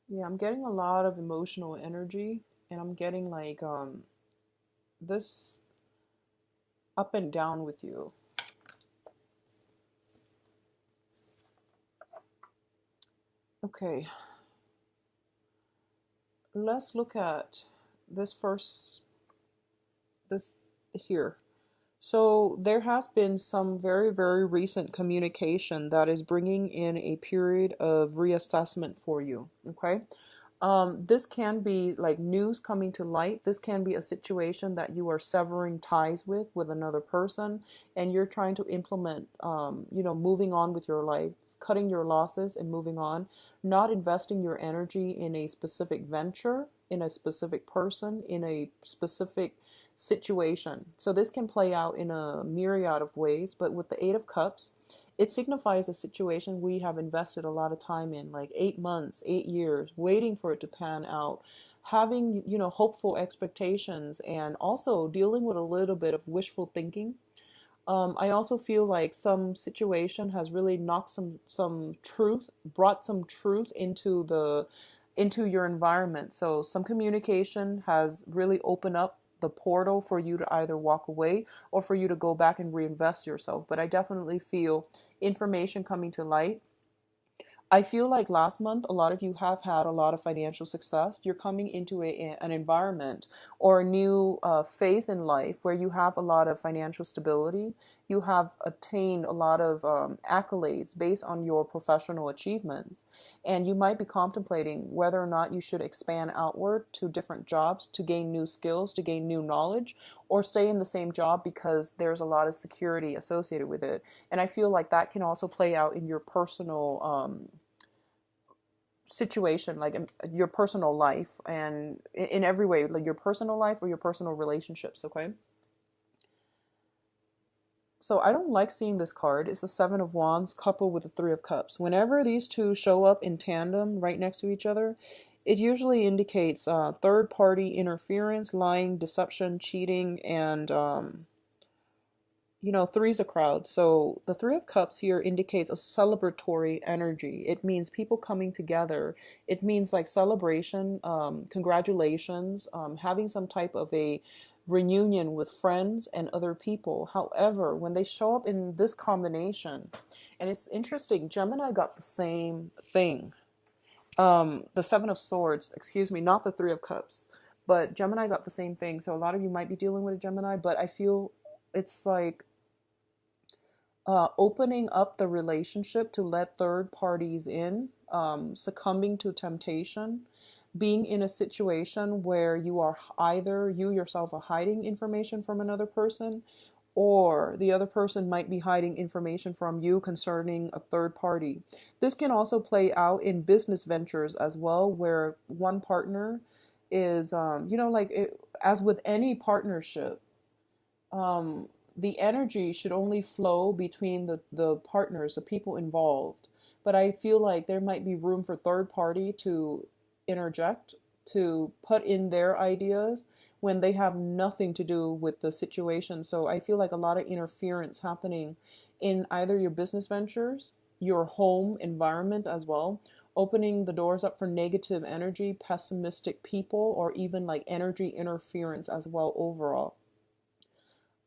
Yeah, I'm getting a lot of emotional energy, and I'm getting like this up and down with you. Okay, let's look at this first this here. So there has been some very, very recent communication that is bringing in a period of reassessment for you. Okay. This can be like news coming to light. This can be a situation that you are severing ties with another person, and you're trying to implement, moving on with your life, cutting your losses and moving on, not investing your energy in a specific venture, in a specific person, in a specific situation. So this can play out in a myriad of ways, but with the Eight of Cups, it signifies a situation we have invested a lot of time in, like 8 months, 8 years, waiting for it to pan out, having, hopeful expectations, and also dealing with a little bit of wishful thinking. I also feel like some situation has really knocked some truth, brought some truth into your environment. So some communication has really opened up the portal for you to either walk away or for you to go back and reinvest yourself. But I definitely feel information coming to light. I feel like last month, a lot of you have had a lot of financial success. You're coming into an environment or a new phase in life where you have a lot of financial stability. You have attained a lot of accolades based on your professional achievements. And you might be contemplating whether or not you should expand outward to different jobs to gain new skills, to gain new knowledge, or stay in the same job because there's a lot of security associated with it. And I feel like that can also play out in your personal situation, like in your personal life, and in every way, like your personal life or your personal relationships. Okay. So I don't like seeing this card. It's the Seven of Wands coupled with the Three of Cups. Whenever these two show up in tandem right next to each other, it usually indicates third party interference, lying, deception, cheating, and three's a crowd. So the Three of Cups here indicates a celebratory energy. It means people coming together. It means like celebration, congratulations, having some type of a reunion with friends and other people. However, when they show up in this combination, and it's interesting, Gemini got the same thing. The Seven of Swords, excuse me, not the Three of Cups, but Gemini got the same thing. So a lot of you might be dealing with a Gemini, but I feel it's like opening up the relationship to let third parties in, succumbing to temptation, being in a situation where you are either you yourself are hiding information from another person, or the other person might be hiding information from you concerning a third party. This can also play out in business ventures as well, where one partner is, as with any partnership, um, the energy should only flow between the partners, the people involved. But I feel like there might be room for third party to interject, to put in their ideas when they have nothing to do with the situation. So I feel like a lot of interference happening in either your business ventures, your home environment as well, opening the doors up for negative energy, pessimistic people, or even like energy interference as well overall.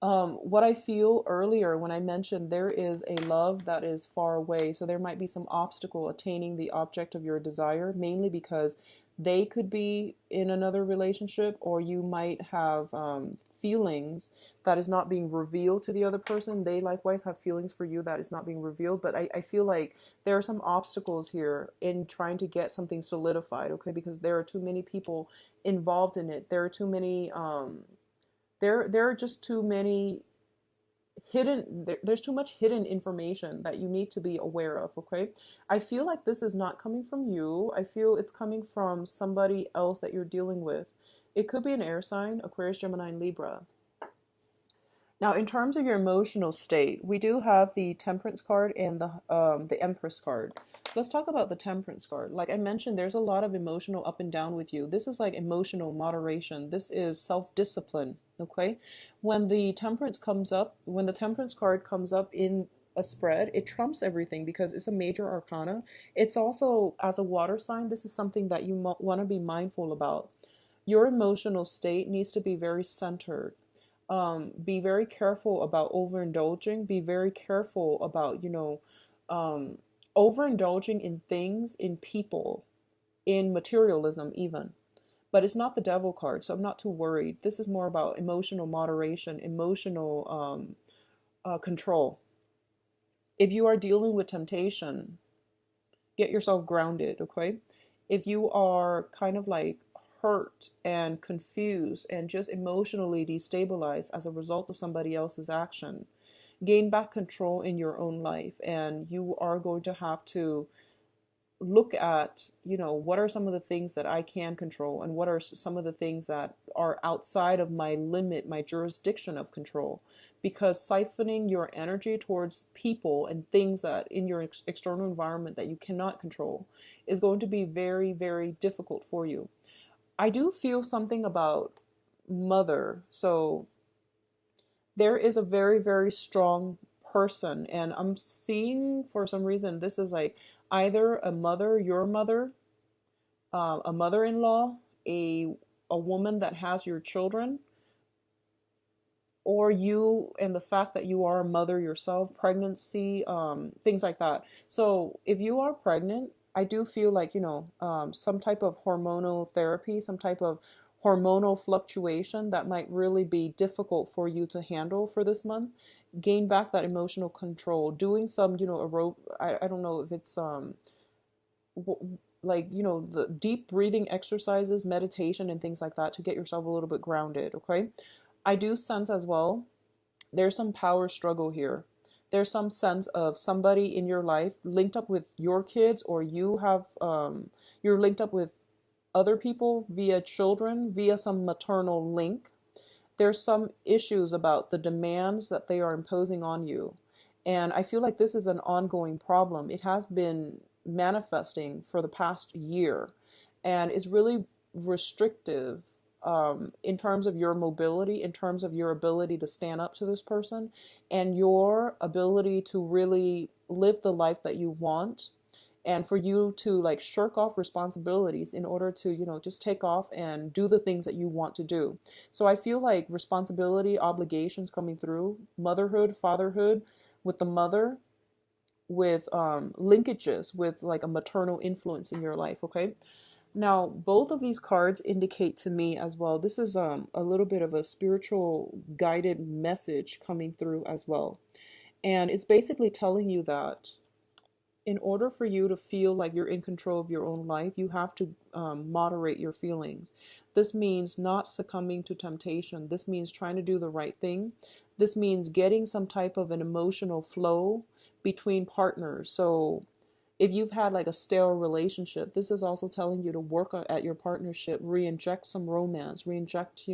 What I feel earlier when I mentioned there is a love that is far away, so there might be some obstacle attaining the object of your desire, mainly because they could be in another relationship, or you might have feelings that is not being revealed to the other person. They likewise have feelings for you that is not being revealed, but I feel like there are some obstacles here in trying to get something solidified, okay, because there are too many people involved in it. There are too many there are just too many there's too much hidden information that you need to be aware of. Okay, I feel like this is not coming from you. I feel it's coming from somebody else that you're dealing with. It could be an air sign, Aquarius, Gemini, and Libra. Now, in terms of your emotional state, we do have the Temperance card and the Empress card. Let's talk about the Temperance card. Like I mentioned, there's a lot of emotional up and down with you. This is like emotional moderation. This is self-discipline. Okay, when the Temperance card comes up in a spread, it trumps everything because it's a major arcana. It's also, as a water sign, this is something that you want to be mindful about. Your emotional state needs to be very centered. Be very careful about overindulging. Be very careful about, um, overindulging in things, in people, in materialism, even. But it's not the devil card, so I'm not too worried. This is more about emotional moderation, emotional control. If you are dealing with temptation, get yourself grounded, okay? If you are kind of like hurt and confused and just emotionally destabilized as a result of somebody else's action, gain back control in your own life. And you are going to have to look at, what are some of the things that I can control and what are some of the things that are outside of my limit, my jurisdiction of control. Because siphoning your energy towards people and things that in your external environment that you cannot control is going to be very, very difficult for you. I do feel something about mother. So there is a very, very strong person, and I'm seeing for some reason this is like either a mother, your mother, a mother-in-law, a a woman that has your children, or you and the fact that you are a mother yourself, pregnancy, things like that. So if you are pregnant, I do feel like, some type of hormonal therapy, some type of hormonal fluctuation that might really be difficult for you to handle for this month. Gain back that emotional control, doing some, I don't know if it's, like, the deep breathing exercises, meditation, and things like that to get yourself a little bit grounded, okay? I do sense as well there's some power struggle here. There's some sense of somebody in your life linked up with your kids, or you're linked up with other people via children, via some maternal link. There's some issues about the demands that they are imposing on you. And I feel like this is an ongoing problem. It has been manifesting for the past year and is really restrictive, in terms of your mobility, in terms of your ability to stand up to this person, and your ability to really live the life that you want, and for you to like shirk off responsibilities in order to, just take off and do the things that you want to do. So I feel like responsibility, obligations coming through, motherhood, fatherhood, with the mother, with linkages with like a maternal influence in your life, okay? Now, both of these cards indicate to me as well, this is a little bit of a spiritual guided message coming through as well. And it's basically telling you that in order for you to feel like you're in control of your own life, you have to moderate your feelings. This means not succumbing to temptation. This means trying to do the right thing. This means getting some type of an emotional flow between partners. So if you've had like a stale relationship, this is also telling you to work at your partnership, re-inject some romance, re-inject,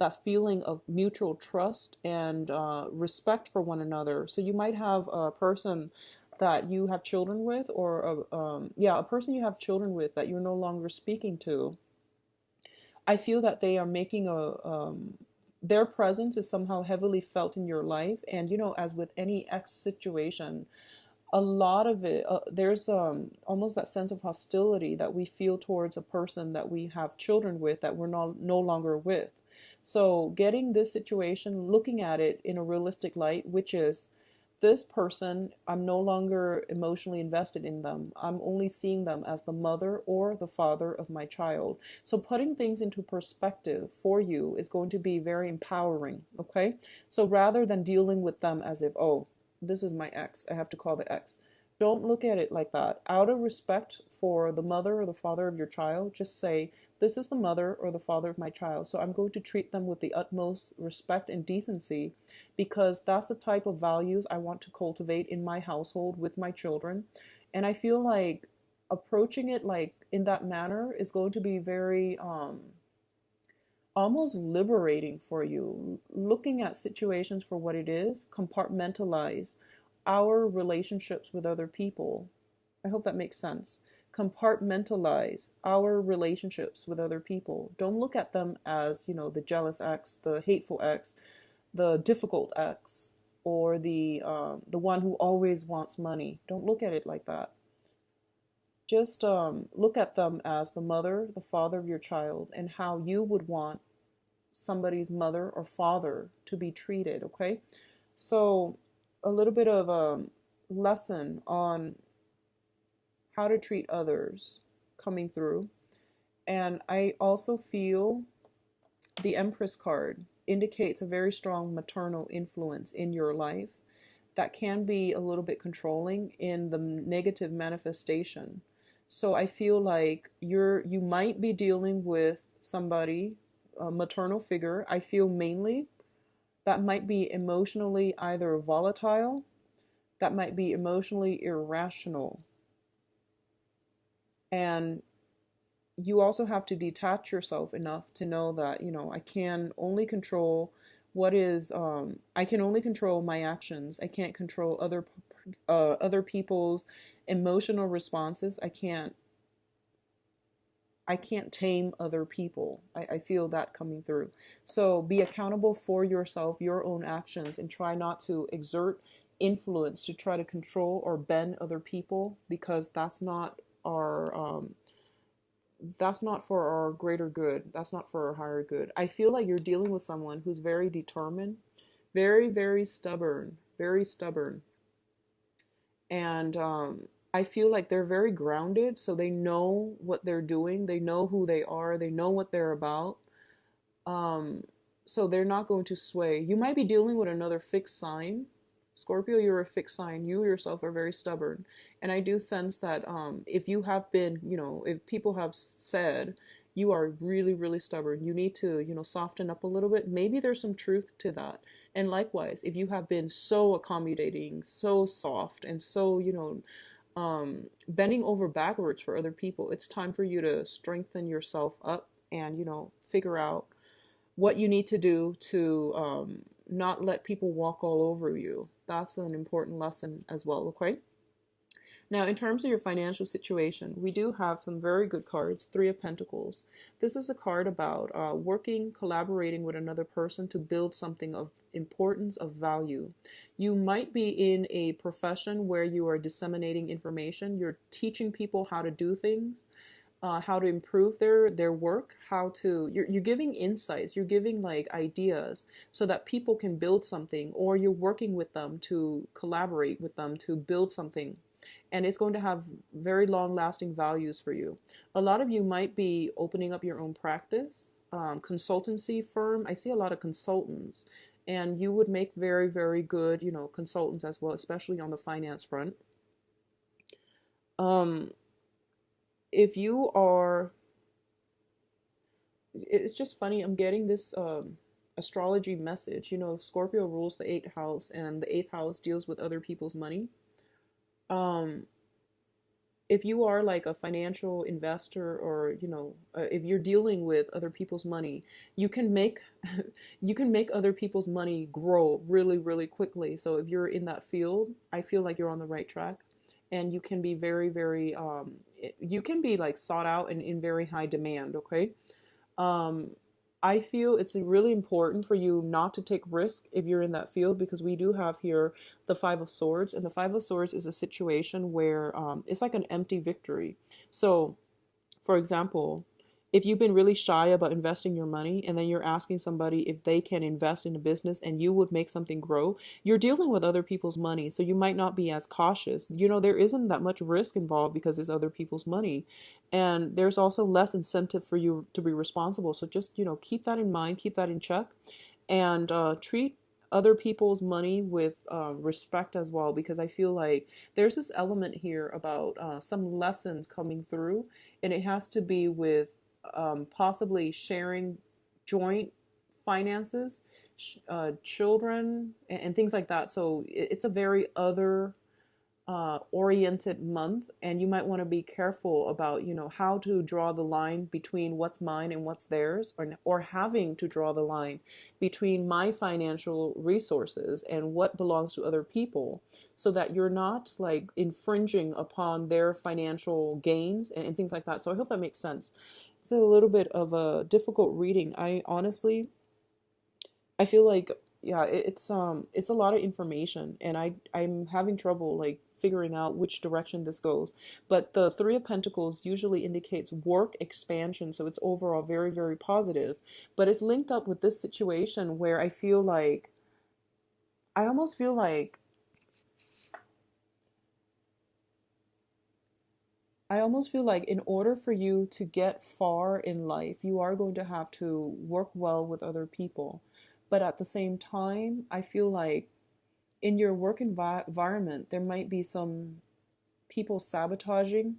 that feeling of mutual trust and respect for one another. So you might have a person that you have children with, or a person you have children with that you're no longer speaking to. I feel that they are making their presence is somehow heavily felt in your life. And, as with any ex situation, a lot of it, there's almost that sense of hostility that we feel towards a person that we have children with that we're no longer with. So getting this situation, looking at it in a realistic light, which is this person, I'm no longer emotionally invested in them. I'm only seeing them as the mother or the father of my child. So putting things into perspective for you is going to be very empowering, okay? So rather than dealing with them as if, oh, this is my ex, I have to call the ex. Don't look at it like that. Out of respect for the mother or the father of your child, just say, this is the mother or the father of my child. So I'm going to treat them with the utmost respect and decency, because that's the type of values I want to cultivate in my household with my children. And I feel like approaching it like in that manner is going to be very almost liberating for you. Looking at situations for what it is, compartmentalize our relationships with other people. I hope that makes sense. Compartmentalize our relationships with other people. Don't look at them as, the jealous ex, the hateful ex, the difficult ex. or the one who always wants money. Don't look at it like that. Just look at them as the mother, the father of your child, and how you would want somebody's mother or father to be treated, okay? So, a little bit of a lesson on how to treat others coming through. And I also feel the Empress card indicates a very strong maternal influence in your life that can be a little bit controlling in the negative manifestation. So I feel like you might be dealing with somebody, a maternal figure. I feel mainly that might be emotionally either volatile, that might be emotionally irrational. And you also have to detach yourself enough to know that, I can only control I can only control my actions. I can't control other people's emotional responses. I can't tame other people. I feel that coming through. So be accountable for yourself, your own actions, and try not to exert influence to try to control or bend other people, because that's not for our greater good. That's not for our higher good. I feel like you're dealing with someone who's very determined, very, very stubborn, very stubborn. And I feel like they're very grounded, so they know what they're doing, they know who they are, they know what they're about. Um, so they're not going to sway. You might be dealing with another fixed sign. Scorpio, you're a fixed sign. You yourself are very stubborn. And I do sense that if you have been, if people have said you are really, really stubborn, you need to, soften up a little bit. Maybe there's some truth to that. And likewise, if you have been so accommodating, so soft, and so, bending over backwards for other people, it's time for you to strengthen yourself up and, figure out what you need to do to not let people walk all over you. That's an important lesson as well, okay? Now, in terms of your financial situation, we do have some very good cards. Three of Pentacles. This is a card about working, collaborating with another person to build something of importance, of value. You might be in a profession where you are disseminating information. You're teaching people how to do things, how to improve their work, you're giving insights, you're giving like ideas so that people can build something, or you're working with them to collaborate with them to build something, and it's going to have very long lasting values for you. A lot of you might be opening up your own practice, consultancy firm. I see a lot of consultants, and you would make very, very good, consultants as well, especially on the finance front. Um, if you are, it's just funny, I'm getting this astrology message. Scorpio rules the eighth house, and the eighth house deals with other people's money. Um, if you are like a financial investor, or if you're dealing with other people's money, you can make you can make other people's money grow really, really quickly. So if you're in that field, I feel like you're on the right track, and you can be very, very you can be like sought out and in very high demand, okay? um, I feel it's really important for you not to take risk if you're in that field, because we do have here the Five of Swords, and the Five of Swords is a situation where it's like an empty victory. So, for example, if you've been really shy about investing your money, and then you're asking somebody if they can invest in a business and you would make something grow, you're dealing with other people's money. So you might not be as cautious. There isn't that much risk involved because it's other people's money. And there's also less incentive for you to be responsible. So just, keep that in mind, keep that in check, and treat other people's money with respect as well, because I feel like there's this element here about some lessons coming through, and it has to be with possibly sharing joint finances, children, and things like that. So it's a very other oriented month, and you might want to be careful about how to draw the line between what's mine and what's theirs, or having to draw the line between my financial resources and what belongs to other people, so that you're not like infringing upon their financial gains and things like that. So I hope that makes sense. It's a little bit of a difficult reading. I feel like yeah, it's a lot of information, and I'm having trouble like figuring out which direction this goes. But the Three of Pentacles usually indicates work expansion, so it's overall very, very positive. But it's linked up with this situation where I almost feel like in order for you to get far in life, you are going to have to work well with other people. But at the same time, I feel like in your work environment, there might be some people sabotaging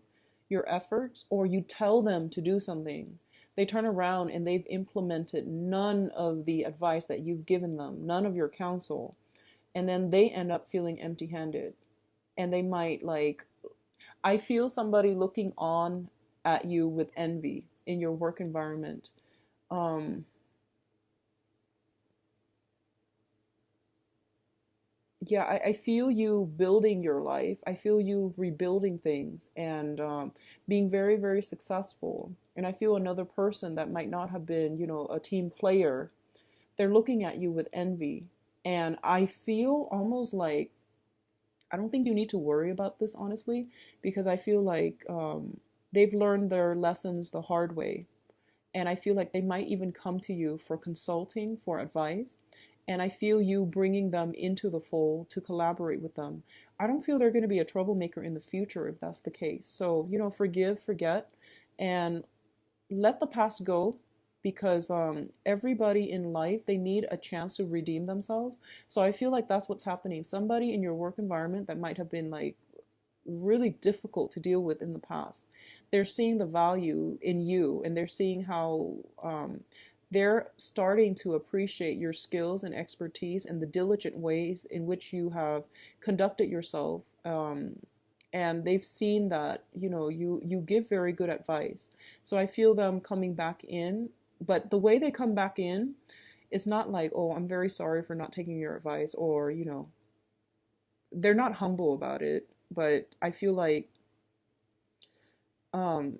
your efforts, or you tell them to do something. They turn around and they've implemented none of the advice that you've given them, none of your counsel. And then they end up feeling empty handed. And they might like, I feel somebody looking on at you with envy in your work environment. Um, yeah, I feel you building your life. I feel you rebuilding things and being very, very successful. And I feel another person that might not have been, a team player, they're looking at you with envy. And I feel almost like, I don't think you need to worry about this, honestly, because I feel like they've learned their lessons the hard way. And I feel like they might even come to you for consulting, for advice. And I feel you bringing them into the fold to collaborate with them. I don't feel they're going to be a troublemaker in the future if that's the case. So, forgive, forget, and let the past go, because everybody in life, they need a chance to redeem themselves. So I feel like that's what's happening. Somebody in your work environment that might have been like really difficult to deal with in the past, they're seeing the value in you, and they're seeing how they're starting to appreciate your skills and expertise and the diligent ways in which you have conducted yourself. And they've seen that you give very good advice. So I feel them coming back in, but the way they come back in is not like, oh, I'm very sorry for not taking your advice, or they're not humble about it. But I feel like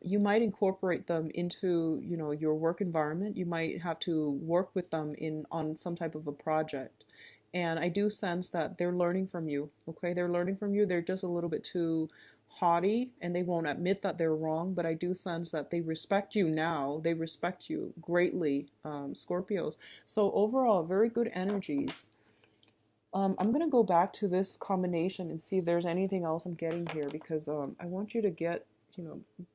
you might incorporate them into your work environment. You might have to work with them in on some type of a project, and I do sense that they're learning from you. Okay, they're learning from you. They're just a little bit too haughty, and they won't admit that they're wrong, but I do sense that they respect you now. They respect you greatly, Scorpios. So overall, very good energies. I'm gonna go back to this combination and see if there's anything else I'm getting here, because I want you to get,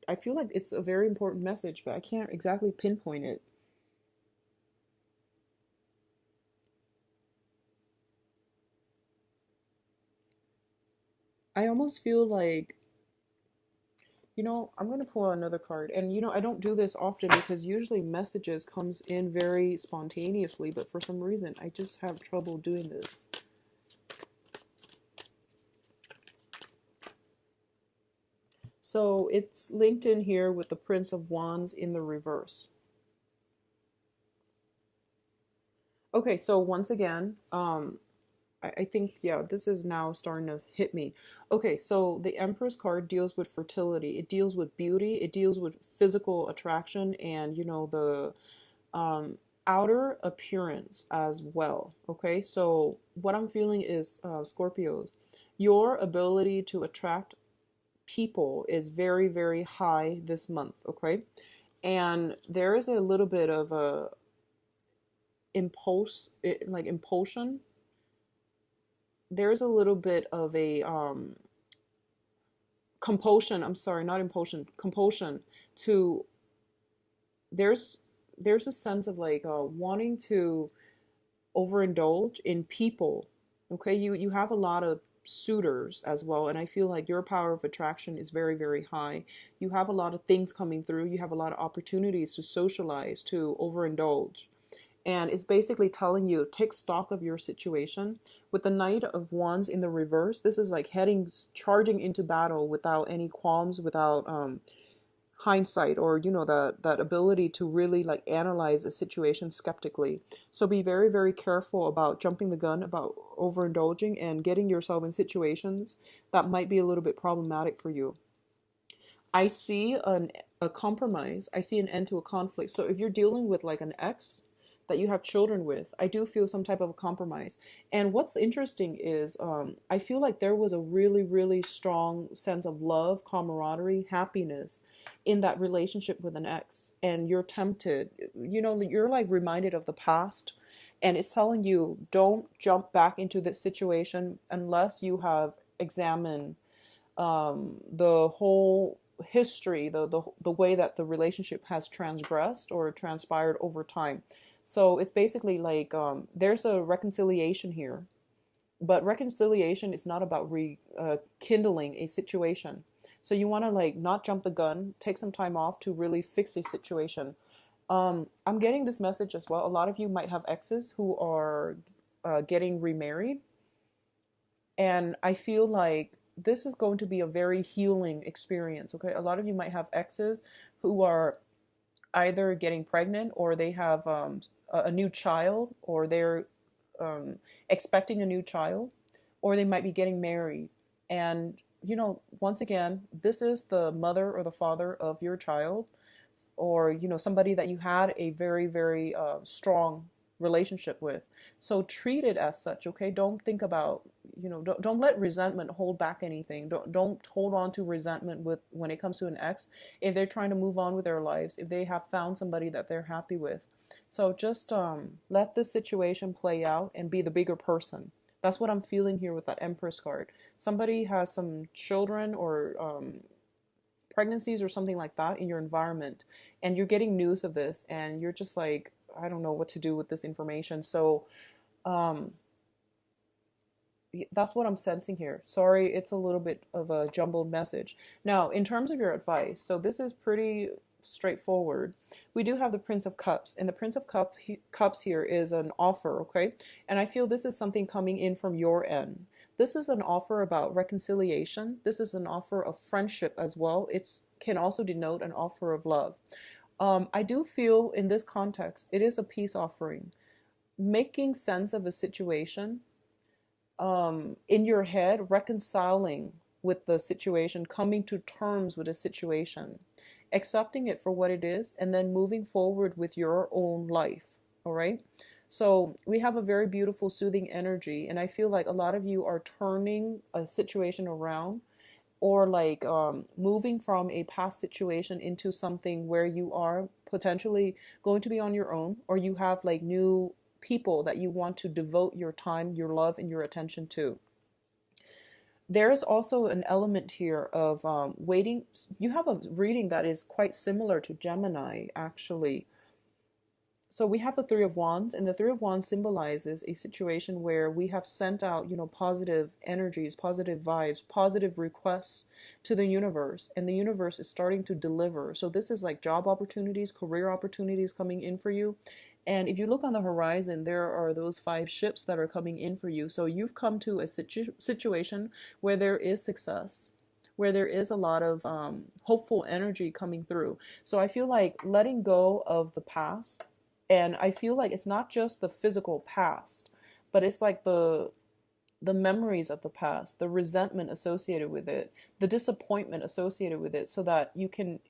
I feel like it's a very important message, but I can't exactly pinpoint it. I almost feel like, I'm gonna pull another card, and I don't do this often because usually messages comes in very spontaneously, but for some reason I just have trouble doing this. So it's linked in here with the Prince of Wands in the reverse. Okay, so once again, I think, yeah, this is now starting to hit me. Okay, so the Empress card deals with fertility. It deals with beauty. It deals with physical attraction and, the outer appearance as well. Okay, so what I'm feeling is, Scorpios, your ability to attract people is very, very high this month. Okay, and there is a little bit of a impulsion. There's a little bit of a compulsion. I'm sorry, not impulsion, compulsion to, there's a sense of like wanting to overindulge in people. Okay, you have a lot of suitors as well, and I feel like your power of attraction is very, very high. You have a lot of things coming through. You have a lot of opportunities to socialize, to overindulge. And it's basically telling you, take stock of your situation. With the Knight of Wands in the reverse, this is like charging into battle without any qualms, without hindsight, or that ability to really like analyze a situation skeptically. So be very, very careful about jumping the gun, about overindulging and getting yourself in situations that might be a little bit problematic for you. I see a compromise. I see an end to a conflict. So if you're dealing with like an ex, that you have children with. I do feel some type of a compromise. And what's interesting is I feel like there was a really, really strong sense of love, camaraderie, happiness in that relationship with an ex. And you're tempted, you're like reminded of the past. And it's telling you, don't jump back into this situation unless you have examined the whole history, the way that the relationship has transgressed or transpired over time. So it's basically like there's a reconciliation here, but reconciliation is not about rekindling a situation. So you want to like not jump the gun, take some time off to really fix a situation. I'm getting this message as well. A lot of you might have exes who are getting remarried, and I feel like this is going to be a very healing experience. Okay, a lot of you might have exes who are either getting pregnant, or they have a new child, or they're expecting a new child, or they might be getting married. And, once again, this is the mother or the father of your child, or, somebody that you had a very, very strong relationship with. So treat it as such, okay? Don't think about, don't let resentment hold back anything. Don't hold on to resentment with when it comes to an ex. If they're trying to move on with their lives, if they have found somebody that they're happy with. So just let this situation play out and be the bigger person. That's what I'm feeling here with that Empress card. Somebody has some children or pregnancies or something like that in your environment, and you're getting news of this, and you're just like, I don't know what to do with this information. So um, that's what I'm sensing here. Sorry, it's a little bit of a jumbled message. Now, in terms of your advice, so this is pretty straightforward. We do have the Prince of Cups, and the Prince of Cups here is an offer, okay? And I feel this is something coming in from your end. This is an offer about reconciliation. This is an offer of friendship as well. It can also denote an offer of love. I do feel in this context, it is a peace offering, making sense of a situation in your head, reconciling with the situation, coming to terms with a situation, accepting it for what it is, and then moving forward with your own life. All right. So we have a very beautiful, soothing energy, and I feel like a lot of you are turning a situation around, or like moving from a past situation into something where you are potentially going to be on your own, or you have like new people that you want to devote your time, your love, and your attention to. There is also an element here of waiting. You have a reading that is quite similar to Gemini, actually. So we have the Three of Wands, and the Three of Wands symbolizes a situation where we have sent out, positive energies, positive vibes, positive requests to the universe, and the universe is starting to deliver. So this is like job opportunities, career opportunities coming in for you. And if you look on the horizon, there are those 5 ships that are coming in for you. So you've come to a situation where there is success, where there is a lot of hopeful energy coming through. So I feel like letting go of the past, and I feel like it's not just the physical past, but it's like the memories of the past, the resentment associated with it, the disappointment associated with it, so that you can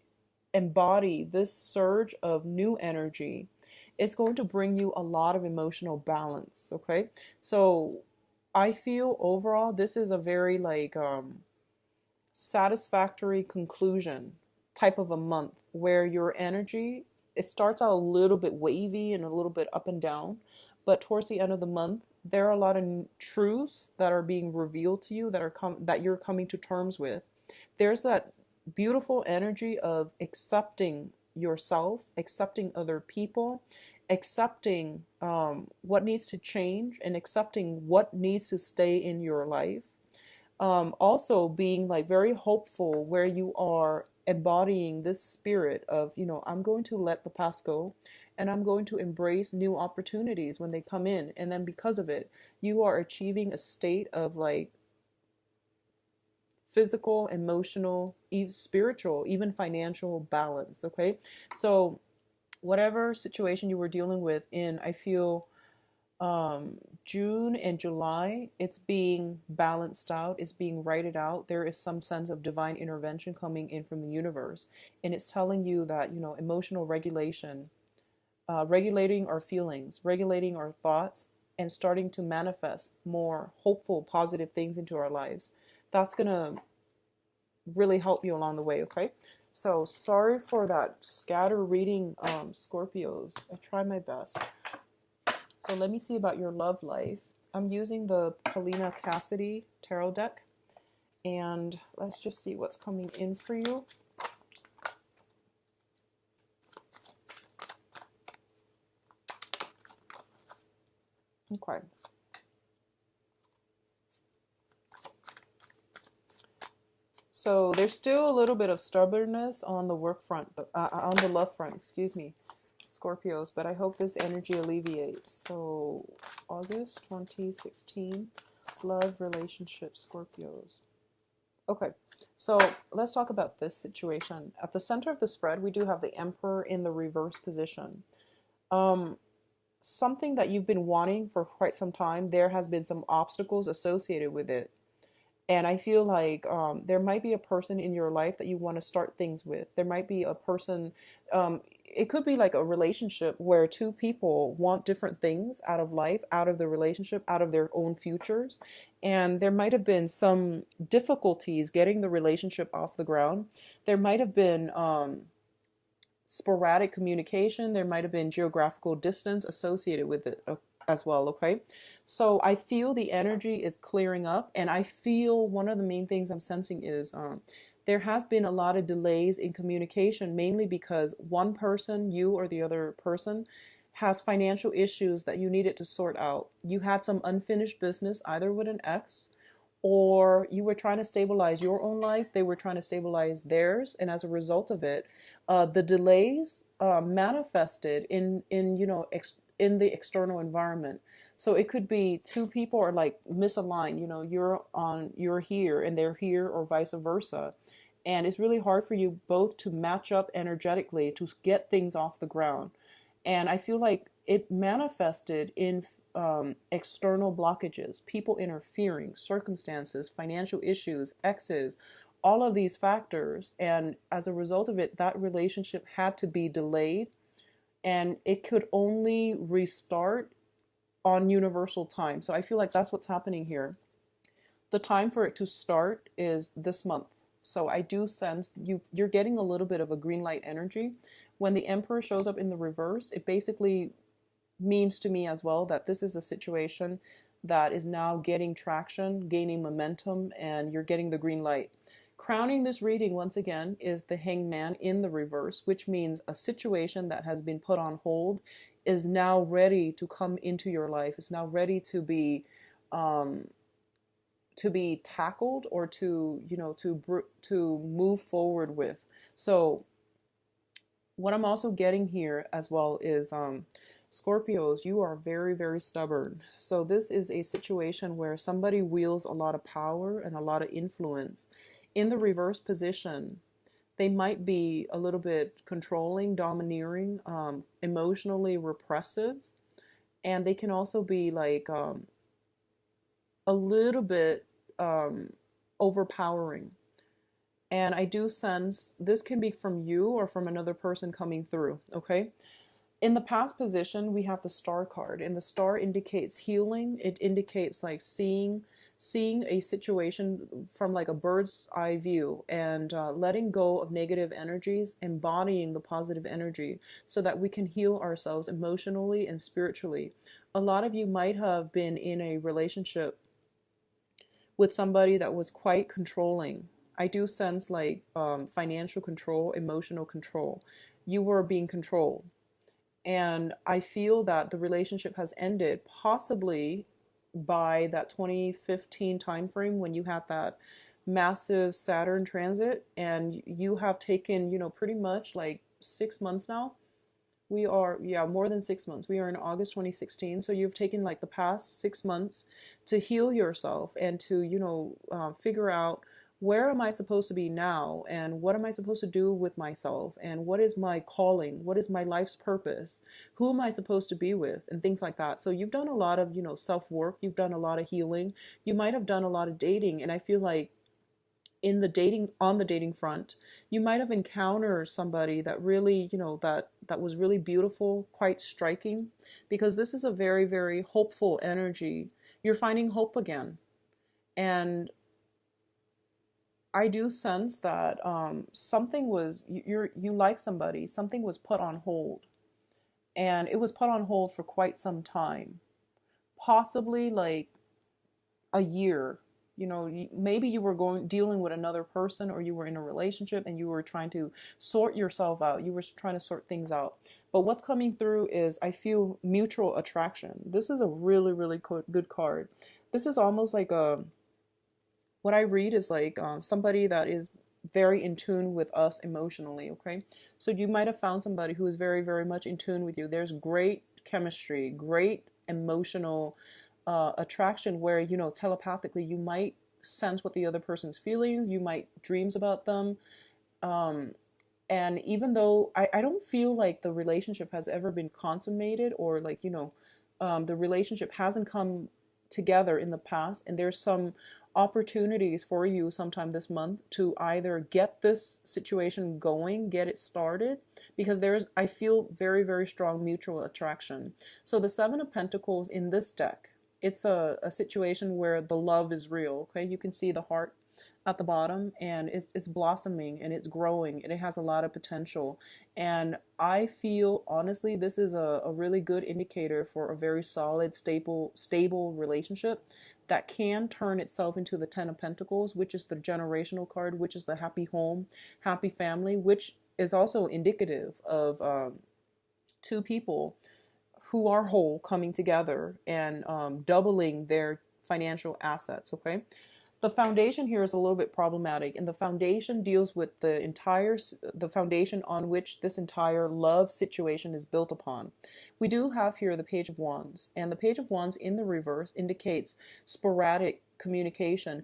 embody this surge of new energy. It's going to bring you a lot of emotional balance, okay? So I feel overall this is a very like satisfactory conclusion type of a month, where your energy, it starts out a little bit wavy and a little bit up and down, but towards the end of the month, there are a lot of truths that are being revealed to you, that you're coming to terms with. There's that beautiful energy of accepting yourself, accepting other people, accepting what needs to change, and accepting what needs to stay in your life. Also being like very hopeful, where you are embodying this spirit of, I'm going to let the past go, and I'm going to embrace new opportunities when they come in. And then because of it, you are achieving a state of like physical, emotional, even spiritual, even financial balance. Okay. So whatever situation you were dealing with in, I feel June and July, it's being balanced out, it's being righted out. There is some sense of divine intervention coming in from the universe, and it's telling you that, emotional regulation regulating our feelings, regulating our thoughts, and starting to manifest more hopeful, positive things into our lives. That's going to really help you along the way, okay? So sorry for that scatter reading, Scorpios. I try my best. So let me see about your love life. I'm using the Paulina Cassidy tarot deck, and let's just see what's coming in for you. Okay. So there's still a little bit of stubbornness on the work front, on the love front, excuse me, Scorpios, but I hope this energy alleviates. So August 2016, love, relationship, Scorpios. Okay, so let's talk about this situation. At the center of the spread, we do have the Emperor in the reverse position. Something that you've been wanting for quite some time, there has been some obstacles associated with it. And I feel like there might be a person in your life that you want to start things with. There might be a person, it could be like a relationship where two people want different things out of life, out of the relationship, out of their own futures. And there might have been some difficulties getting the relationship off the ground. There might have been sporadic communication. There might have been geographical distance associated with it as well, okay? So I feel the energy is clearing up, and I feel one of the main things I'm sensing is there has been a lot of delays in communication, mainly because one person, you or the other person, has financial issues that you needed to sort out. You had some unfinished business, either with an ex, or you were trying to stabilize your own life, they were trying to stabilize theirs, and as a result of it, the delays manifested in in the external environment. So it could be two people are like misaligned. You're here and they're here, or vice versa, and it's really hard for you both to match up energetically to get things off the ground. And I feel like it manifested in external blockages, people interfering, circumstances, financial issues, exes, all of these factors. And as a result of it, that relationship had to be delayed, and it could only restart on universal time. So I feel like that's what's happening here. The time for it to start is this month. So I do sense you're getting a little bit of a green light energy. When the Emperor shows up in the reverse, it basically means to me as well that this is a situation that is now getting traction, gaining momentum, and you're getting the green light. Crowning this reading once again is the Hangman in the reverse, which means a situation that has been put on hold is now ready to come into your life. It's now ready to be tackled, or to move forward with. So what I'm also getting here as well is Scorpios, you are very, very stubborn. So this is a situation where somebody wields a lot of power and a lot of influence. In the reverse position, they might be a little bit controlling, domineering, emotionally repressive, and they can also be like a little bit overpowering. And I do sense this can be from you or from another person coming through, okay? In the past position, we have the Star card, and the Star indicates healing. It indicates like seeing a situation from like a bird's eye view, and letting go of negative energies, embodying the positive energy so that we can heal ourselves emotionally and spiritually. A lot of you might have been in a relationship with somebody that was quite controlling. I do sense like financial control, emotional control. You were being controlled. And I feel that the relationship has ended possibly by that 2015 timeframe, when you had that massive Saturn transit, and you have taken, pretty much like 6 months now. We are, yeah, more than 6 months. We are in August 2016. So you've taken like the past 6 months to heal yourself and to, figure out, where am I supposed to be now? And what am I supposed to do with myself? And what is my calling? What is my life's purpose? Who am I supposed to be with? And things like that. So you've done a lot of, self-work. You've done a lot of healing. You might have done a lot of dating. And I feel like in the dating on the dating front, you might have encountered somebody that really, that was really beautiful, quite striking, because this is a very, very hopeful energy. You're finding hope again. And I do sense that something was you like somebody, something was put on hold, and it was put on hold for quite some time, possibly like a year. Maybe you were dealing with another person, or you were in a relationship and you were trying to sort yourself out. You were trying to sort things out. But what's coming through is, I feel mutual attraction. This is a really, really good card. This is almost like what I read is like somebody that is very in tune with us emotionally, okay? So you might have found somebody who is very, very much in tune with you. There's great chemistry, great emotional attraction where, telepathically you might sense what the other person's feeling, you might dreams about them. Um, and even though I don't feel like the relationship has ever been consummated, or like, the relationship hasn't come together in the past, and there's some opportunities for you sometime this month to either get this situation going, get it started, because I feel very, very strong mutual attraction. So the Seven of Pentacles in this deck, it's a situation where the love is real, okay? You can see the heart at the bottom, and it's blossoming and it's growing and it has a lot of potential. And I feel honestly this is a really good indicator for a very solid, stable relationship that can turn itself into the Ten of Pentacles, which is the generational card, which is the happy home, happy family, which is also indicative of two people who are whole coming together and doubling their financial assets, okay? The foundation here is a little bit problematic, and the foundation deals with the foundation on which this entire love situation is built upon. We do have here the Page of Wands, and the Page of Wands in the reverse indicates sporadic communication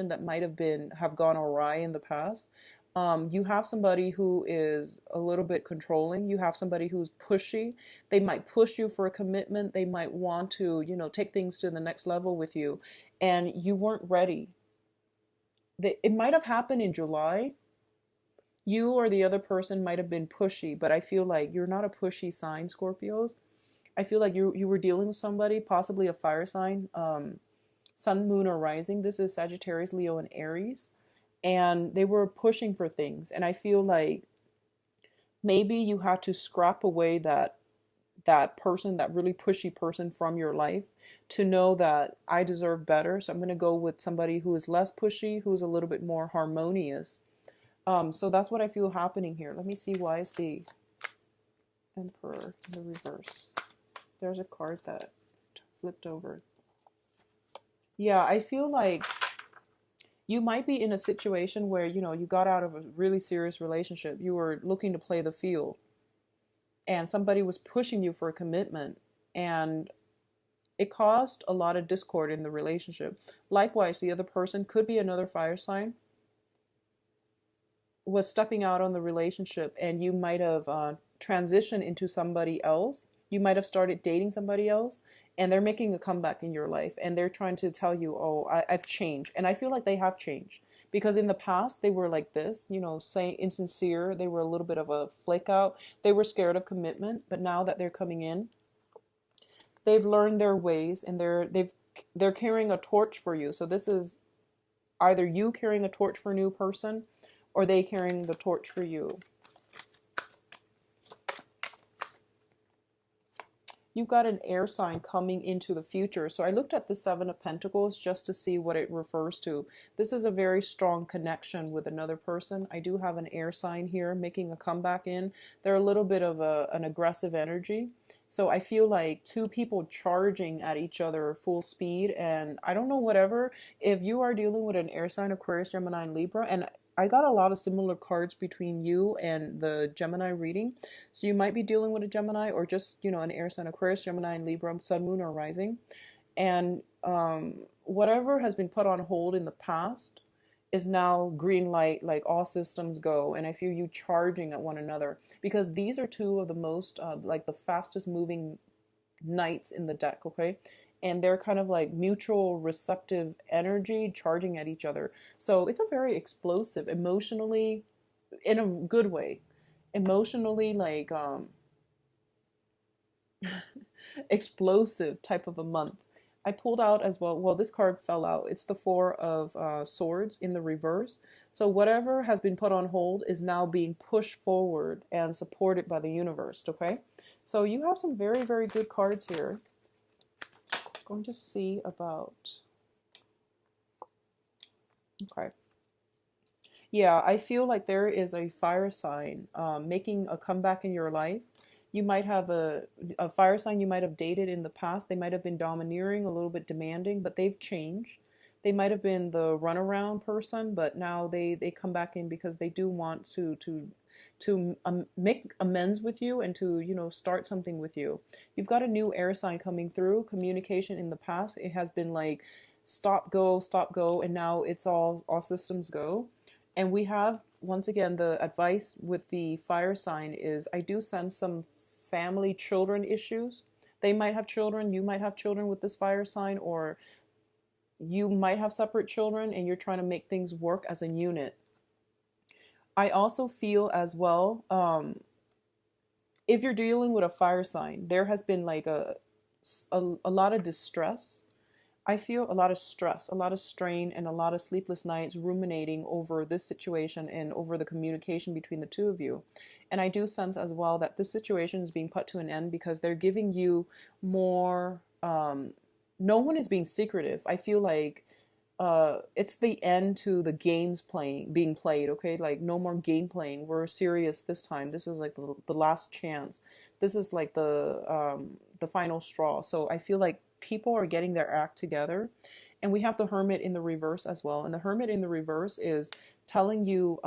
that might have gone awry in the past. You have somebody who is a little bit controlling. You have somebody who's pushy. They might push you for a commitment. They might want to, take things to the next level with you, and you weren't ready. It might have happened in July. You or the other person might have been pushy, but I feel like you're not a pushy sign, Scorpios. I feel like you were dealing with somebody, possibly a fire sign, sun, moon, or rising. This is Sagittarius, Leo, and Aries. And they were pushing for things. And I feel like maybe you had to scrap away that person, that really pushy person from your life, to know that I deserve better. So I'm going to go with somebody who is less pushy, who's a little bit more harmonious. So that's what I feel happening here. Let me see, why is the Emperor in the reverse? There's a card that flipped over. Yeah, I feel like you might be in a situation where, you got out of a really serious relationship. You were looking to play the field, and somebody was pushing you for a commitment, and it caused a lot of discord in the relationship. Likewise, the other person could be another fire sign, was stepping out on the relationship, and you might have transitioned into somebody else. You might have started dating somebody else, and they're making a comeback in your life, and they're trying to tell you, oh, I've changed. And I feel like they have changed, because in the past they were like this, saying insincere. They were a little bit of a flake out. They were scared of commitment, but now that they're coming in, they've learned their ways, and they're carrying a torch for you. So this is either you carrying a torch for a new person, or they carrying the torch for you. You've got an air sign coming into the future. So I looked at the Seven of Pentacles just to see what it refers to. This is a very strong connection with another person. I do have an air sign here making a comeback in. They're a little bit of an aggressive energy. So I feel like two people charging at each other full speed. And I don't know, whatever, if you are dealing with an air sign, Aquarius, Gemini, and Libra, and I got a lot of similar cards between you and the Gemini reading. So you might be dealing with a Gemini, or just, an air sign, Aquarius, Gemini, and Libra, sun, moon, or rising. And whatever has been put on hold in the past is now green light, like all systems go. And I feel you charging at one another, because these are two of the most, like the fastest moving knights in the deck, okay? and they're kind of like mutual receptive energy charging at each other. So it's a very explosive, emotionally, in a good way, emotionally like explosive type of a month. I pulled out as well. Well, this card fell out. It's the Four of Swords in the reverse. So whatever has been put on hold is now being pushed forward and supported by the universe. Okay, so you have some very, very good cards here. Going to see about. Okay. Yeah, I feel like there is a fire sign making a comeback in your life. You might have a fire sign you might have dated in the past. They might have been domineering, a little bit demanding, but they've changed. They might have been the runaround person, but now they come back in because they do want to make amends with you and to start something with you. You've got a new air sign coming through. Communication in the past, it has been like stop go, and now it's all systems go. And we have, once again, the advice with the fire sign is I do sense some family children issues. They might have children, you might have children with this fire sign, or you might have separate children and you're trying to make things work as a unit. I also feel as well, if you're dealing with a fire sign, there has been like a lot of distress. I feel a lot of stress, a lot of strain, and a lot of sleepless nights ruminating over this situation and over the communication between the two of you. And I do sense as well that this situation is being put to an end because they're giving you more. No one is being secretive. I feel like it's the end to the games being played. Okay, like no more game playing. We're serious this time. This is like the last chance. This is like the final straw. So I feel like people are getting their act together. And we have the Hermit in the reverse as well. And the Hermit in the reverse is telling you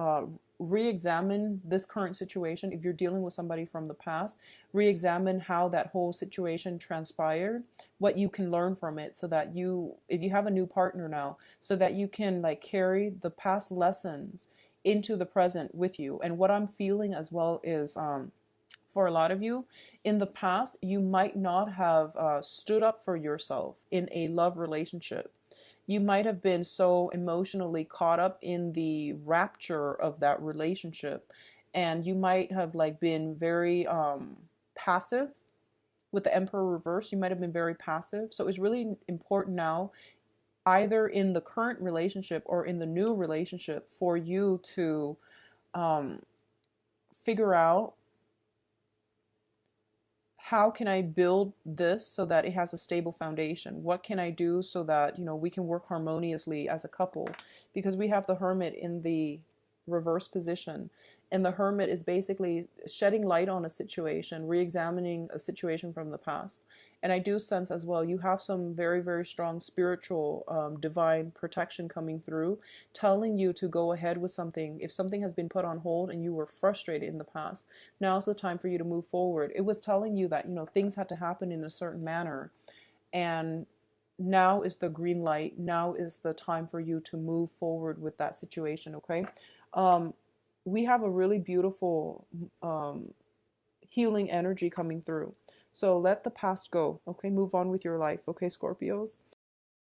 re-examine this current situation. If you're dealing with somebody from the past, re-examine how that whole situation transpired, what you can learn from it, so that if you have a new partner now, so that you can like carry the past lessons into the present with you. And what I'm feeling as well is for a lot of you, in the past, you might not have stood up for yourself in a love relationship. You might have been so emotionally caught up in the rapture of that relationship, and you might have like been very passive. With the Emperor reverse, you might have been very passive. So it's really important now, either in the current relationship or in the new relationship, for you to um, figure out, how can I build this so that it has a stable foundation? What can I do so that, we can work harmoniously as a couple? Because we have the Hermit in the reverse position. And the Hermit is basically shedding light on a situation, re-examining a situation from the past. And I do sense as well, you have some very, very strong spiritual, divine protection coming through, telling you to go ahead with something. If something has been put on hold and you were frustrated in the past, now's the time for you to move forward. It was telling you that, things had to happen in a certain manner. And now is the green light. Now is the time for you to move forward with that situation, okay? We have a really beautiful healing energy coming through. So let the past go, okay? Move on with your life, okay, Scorpios?